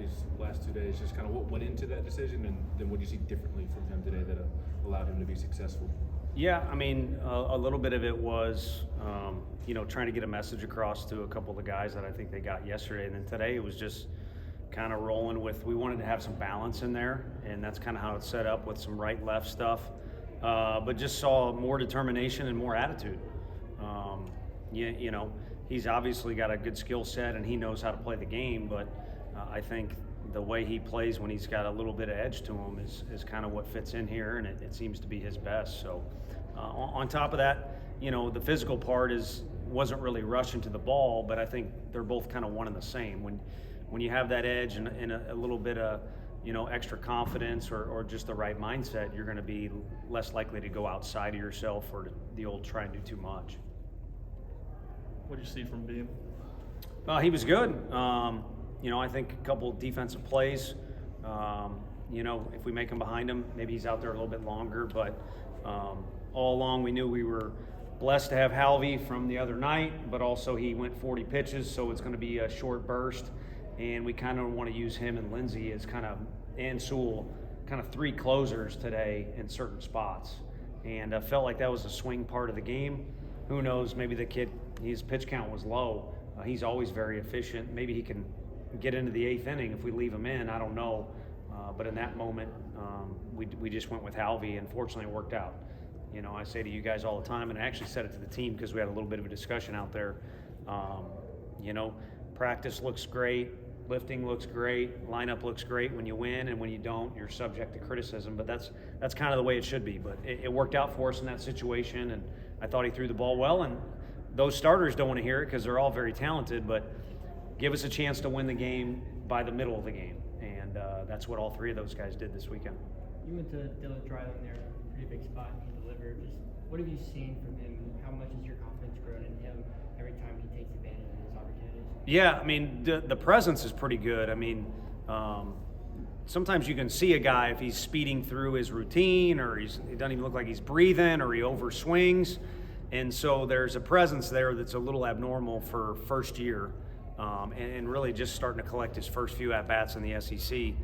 these last 2 days, just kind of what went into that decision, and then what do you see differently from him today that allowed him to be successful? Yeah, I mean, a little bit of it was, trying to get a message across to a couple of the guys that I think they got yesterday. And then today it was just kind of rolling with, we wanted to have some balance in there, and that's kind of how it's set up with some right-left stuff. But just saw more determination and more attitude. He's obviously got a good skill set and he knows how to play the game, but I think the way he plays when he's got a little bit of edge to him is kind of what fits in here, and it seems to be his best. So on top of that, the physical part wasn't really rushing to the ball, but I think they're both kind of one and the same. When you have that edge and a little bit of extra confidence or just the right mindset, you're going to be less likely to go outside of yourself or the old try and do too much. What did you see from Beam? He was good. I think a couple of defensive plays. If we make him behind him, maybe he's out there a little bit longer. But all along, we knew we were blessed to have Halvey from the other night, but also he went 40 pitches, so it's going to be a short burst. And we kind of want to use him and Lindsey as and Sewell, kind of three closers today in certain spots. And I felt like that was a swing part of the game. Who knows, maybe the kid, his pitch count was low. He's always very efficient. Maybe he can get into the eighth inning if we leave him in. I don't know. But in that moment, we just went with Halvey, and fortunately it worked out. I say to you guys all the time, and I actually said it to the team because we had a little bit of a discussion out there. Practice looks great. Lifting looks great. Lineup looks great when you win, and when you don't, you're subject to criticism. But that's kind of the way it should be. But it worked out for us in that situation, and I thought he threw the ball well. And those starters don't want to hear it because they're all very talented, but give us a chance to win the game by the middle of the game. And that's what all three of those guys did this weekend. You went to Dylan Dryland there, pretty big spot, and he delivered. Just what have you seen from him, and how much has your confidence grown in him every time he takes advantage of his opportunities? Yeah, I mean, the presence is pretty good. I mean, sometimes you can see a guy if he's speeding through his routine, or he doesn't even look like he's breathing, or he overswings. And so there's a presence there that's a little abnormal for first year, and really just starting to collect his first few at-bats in the SEC.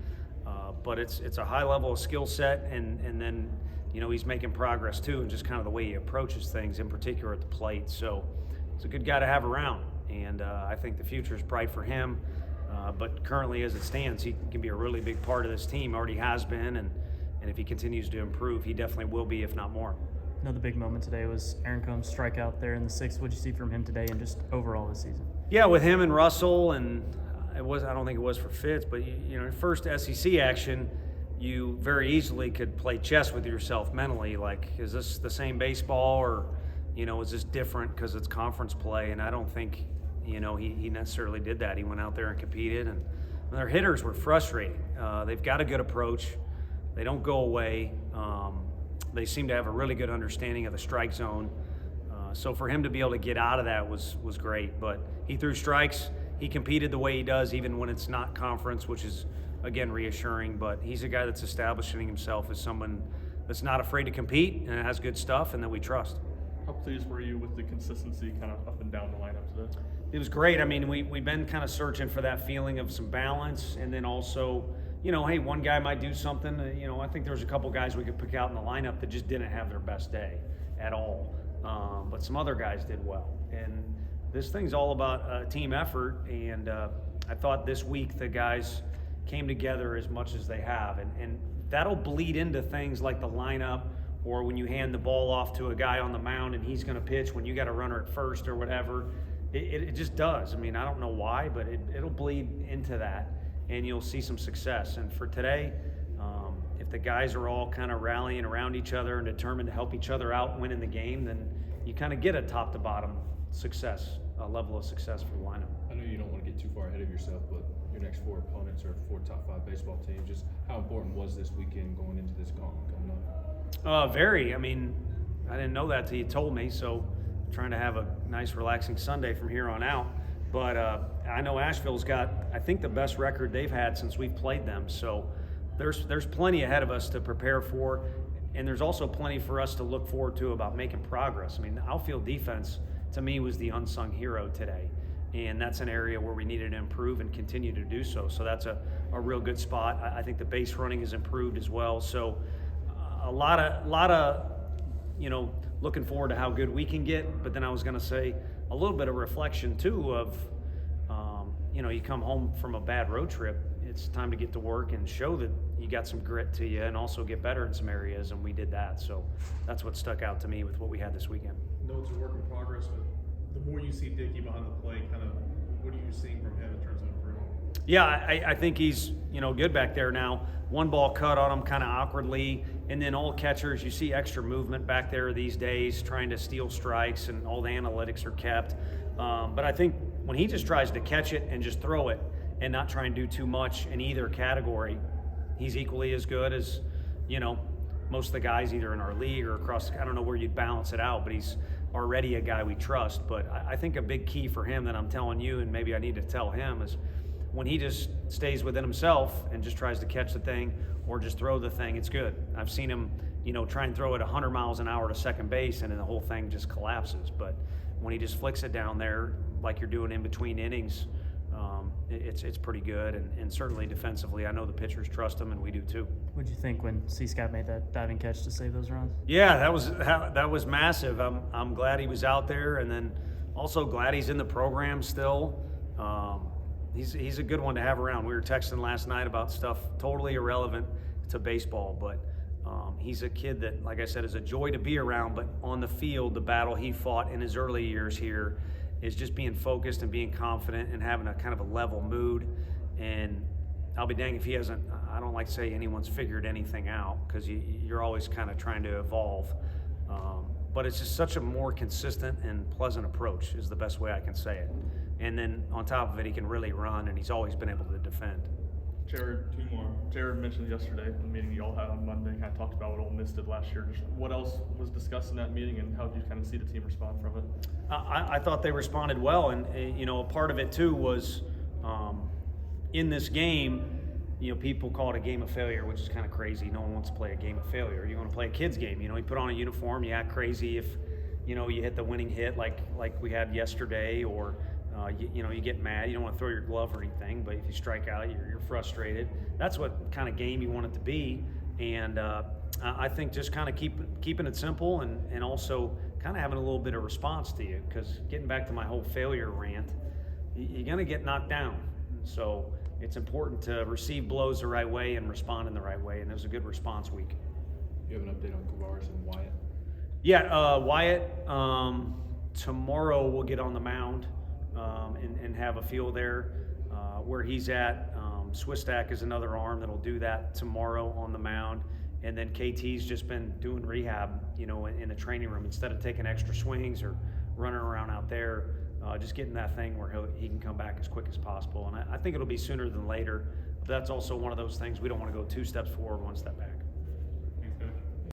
But it's a high level of skill set, and then, he's making progress too, and just kind of the way he approaches things, in particular at the plate. So it's a good guy to have around, and I think the future is bright for him. But currently, as it stands, he can be a really big part of this team, already has been, and if he continues to improve, he definitely will be, if not more. Another big moment today was Aaron Combs' strikeout there in the sixth. What did you see from him today and just overall this season? Yeah, with him and Russell, and I don't think it was for Fitz, but first SEC action, you very easily could play chess with yourself mentally. Like, is this the same baseball, or is this different because it's conference play? And I don't think he necessarily did that. He went out there and competed, and their hitters were frustrating. They've got a good approach. They don't go away. They seem to have a really good understanding of the strike zone. So for him to be able to get out of that was great. But he threw strikes. He competed the way he does, even when it's not conference, which is, again, reassuring. But he's a guy that's establishing himself as someone that's not afraid to compete and has good stuff and that we trust. How pleased were you with the consistency kind of up and down the lineup today? It was great. I mean, we've been kind of searching for that feeling of some balance, and then also, hey, one guy might do something. I think there's a couple guys we could pick out in the lineup that just didn't have their best day at all. But some other guys did well. And this thing's all about team effort, and I thought this week the guys came together as much as they have. And that'll bleed into things like the lineup, or when you hand the ball off to a guy on the mound and he's going to pitch when you got a runner at first or whatever. It just does. I mean, I don't know why, but it'll bleed into that, and you'll see some success. And for today, if the guys are all kind of rallying around each other and determined to help each other out winning the game, then you kind of get a top-to-bottom success, a level of success for the lineup. I know you don't want to get too far ahead of yourself, but your next four opponents are four top five baseball teams. Just how important was this weekend going into this gauntlet coming up? Very. I mean, I didn't know that till you told me, so I'm trying to have a nice, relaxing Sunday from here on out. But I know Asheville's got, I think, the best record they've had since we've played them. So there's plenty ahead of us to prepare for, and there's also plenty for us to look forward to about making progress. I mean, the outfield defense, to me, was the unsung hero today. and that's an area where we needed to improve and continue to do so. So that's a real good spot. I think the base running has improved as well. So a lot of looking forward to how good we can get. But then I was going to say a little bit of reflection too of you come home from a bad road trip. It's time to get to work and show that you got some grit to you and also get better in some areas, and we did that. So that's what stuck out to me with what we had this weekend. I know it's a work in progress, but the more you see Dickey behind the plate, kind of what are you seeing from him in terms of improvement? Yeah, I think he's good back there now. One ball cut on him kind of awkwardly, and then all catchers, you see extra movement back there these days, trying to steal strikes, and all the analytics are kept. But I think when he just tries to catch it and just throw it and not try and do too much in either category, he's equally as good as most of the guys either in our league or across. I don't know where you'd balance it out, but he's already a guy we trust. But I think a big key for him that I'm telling you, and maybe I need to tell him, is when he just stays within himself and just tries to catch the thing or just throw the thing, it's good. I've seen him, try and throw it 100 miles an hour to second base, and then the whole thing just collapses. But when he just flicks it down there like you're doing in between innings, it's pretty good. And certainly defensively, I know the pitchers trust him, and we do too. What'd you think when C. Scott made that diving catch to save those runs? Yeah, that was massive. I'm glad he was out there, and then also glad he's in the program still. He's a good one to have around. We were texting last night about stuff totally irrelevant to baseball, but he's a kid that, like I said, is a joy to be around. But on the field, the battle he fought in his early years here is just being focused and being confident and having a kind of a level mood. And I'll be dang if he hasn't. I don't like to say anyone's figured anything out, because you're always kind of trying to evolve. But it's just such a more consistent and pleasant approach is the best way I can say it. And then on top of it, he can really run, and he's always been able to defend. Jared, two more. Jared mentioned yesterday in the meeting you all had on Monday, kind of talked about what Ole Miss did last year. Just what else was discussed in that meeting, and how did you kind of see the team respond from it? I thought they responded well, and a part of it too was in this game. People call it a game of failure, which is kind of crazy. No one wants to play a game of failure. You want to play a kid's game. You put on a uniform, you act crazy if you hit the winning hit like we had yesterday, or you get mad. You don't want to throw your glove or anything, but if you strike out, you're frustrated. That's what kind of game you want it to be. And I think just kind of keeping it simple, and also kind of having a little bit of response to you, because getting back to my whole failure rant, you're going to get knocked down. So it's important to receive blows the right way and respond in the right way, and it was a good response week. You have an update on Kavares and Wyatt? Yeah, Wyatt, tomorrow we'll get on the mound and have a feel there where he's at. Swistak is another arm that'll do that tomorrow on the mound. And then KT's just been doing rehab, in the training room. Instead of taking extra swings or running around out there, just getting that thing where he can come back as quick as possible. And I think it'll be sooner than later. But that's also one of those things we don't want to go 2 steps forward, 1 step back.